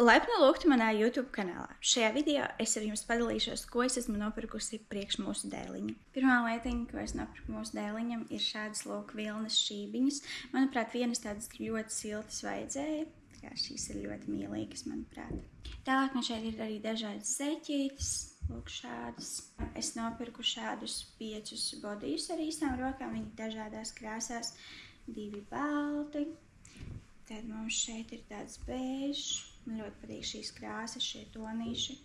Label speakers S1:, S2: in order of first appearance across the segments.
S1: Laipni lūgti manā YouTube kanālā. Šajā video es ar jums padalīšos, ko es esmu nopirkusi priekš mūsu dēliņa. Pirmā lietiņa, ko es nopirku mūsu dēliņam, ir šādas lūk vilnas šībiņas. Manuprāt, vienas tādas ļoti siltas vajadzēja. Tā šīs ir ļoti mīlīgas, manuprāt. Tālāk man šeit ir arī dažādas zeķītes. Lūk šādas. Es nopirku šādus 5 bodijus ar īstām rokām. Viņi dažādās krāsās. 2 balti. Tad mums šeit ir tāds bēžs. Man ļoti patīk šīs krāsas, šie tonīši.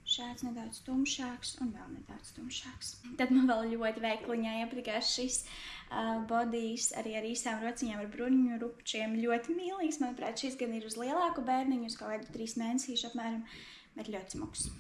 S1: Šāds nedaudz tumšāks un vēl nedaudz tumšāks. Tad man vēl ļoti veikliņā iepatikās šis bodijs arī ar īstām rociņām ar bruņu rupčiem. Ļoti mīlīgs. Manuprāt, šis gan ir uz lielāku bērniņu, uz kaut kādu 3 mēnesīšu apmēram, bet ļoti smuks.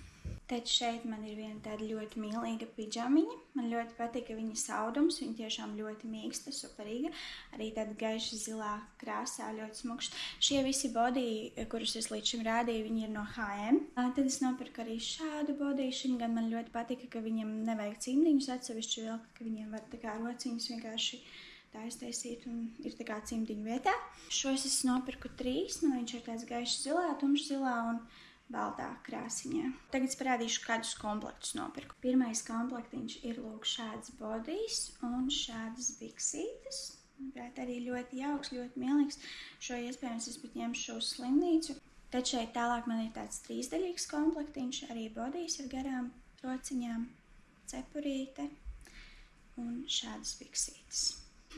S1: Tad šeit man ir viena tāda ļoti mīlīga pidžamiņa. Man ļoti patīk, ka viņa saudums, viņa tiešām ļoti mīksta, superīga. Arī tāda gaiša zilā krāsā, ļoti smukš. Šie visi bodiji, kurus es līdz šim rādīju, viņi ir no H&M. Tad es nopirku arī šādu bodiju. Šim gan man ļoti patika, ka viņam nevajag cimdiņus atsevišķi vilkt, ka viņiem var tā kā rociņas vienkārši tā iztaisīt un ir tā kā cimdiņu vietā. Šos es nopirku 3. Man viņš ir tāds gaiša zilā, tumša zilā un baltā krāsiņā. Tagad es parādīšu, kādus komplektus nopirku. Pirmais komplektiņš ir lūk šāds bodijs un šādas biksītes. Manuprāt, arī ļoti jauks, ļoti mīlīgs. Šo iespējams es pat ņemšu uz slimnīcu. Tad šeit tālāk man ir tāds 3-daļīgs komplektiņš, arī bodijs ar garām rociņām, cepurīte un šādas biksītes.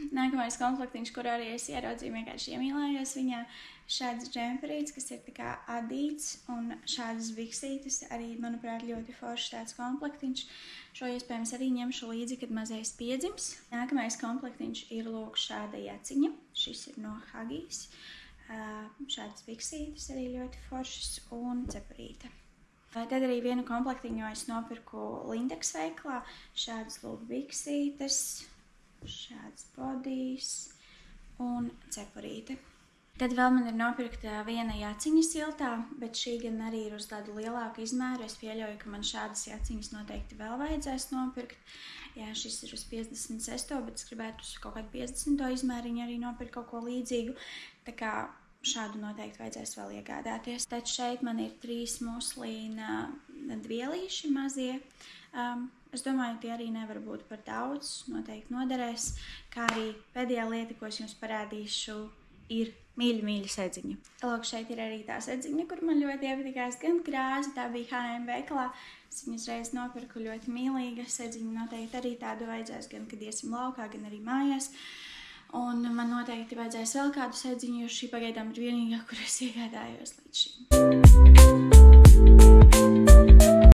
S1: Nākamais komplektiņš, kur arī es ieraudzīju, vienkārši iemīlējos viņā, šāds džemperīts, kas ir tā kā adīts, un šādas biksītes arī, manuprāt, ļoti foršs tāds komplektiņš. Šo iespējams arī ņemšu līdzi, kad mazais piedzims. Nākamais komplektiņš ir lūk šāda jaciņa. Šis ir no Huggies. Šādas biksītes arī ļoti foršas un cepurīte. Tad arī vienu komplektiņu es nopirku Lindex veiklā. Šādas lūk biksītes. Šāds bodijs un cepurīte. Tad vēl man ir nopirkta viena jaciņa siltā, bet šī gan arī ir uz tādu lielāku izmēru. Es pieļauju, ka man šādas jaciņas noteikti vēl vajadzēs nopirkt. Jā, šis ir uz 56, bet es gribētu uz kaut kādu 50 izmēriņu arī nopirkt kaut ko līdzīgu. Tā kā šādu noteikti vajadzēs vēl iegādāties. Tad šeit man ir 3 muslīna dvielīši mazie. Es domāju, tie arī nevar būt par daudz, noteikti noderēs. Kā arī pēdējā lieta, ko es jums parādīšu, ir mīļa sedziņa. Lūk, šeit ir arī tā sedziņa, kur man ļoti iepatikās gan krāsa, tā bija H&M veikalā. Es viņu uzreiz nopirku, ļoti mīlīga sedziņa, noteikti arī tādu vajadzēs, gan kad iesim laukā, gan arī mājās. Un man noteikti vajadzēs vēl kādu sedziņu, jo šī pagaidām ir vienīgā, kur es iegādājos līdz šim.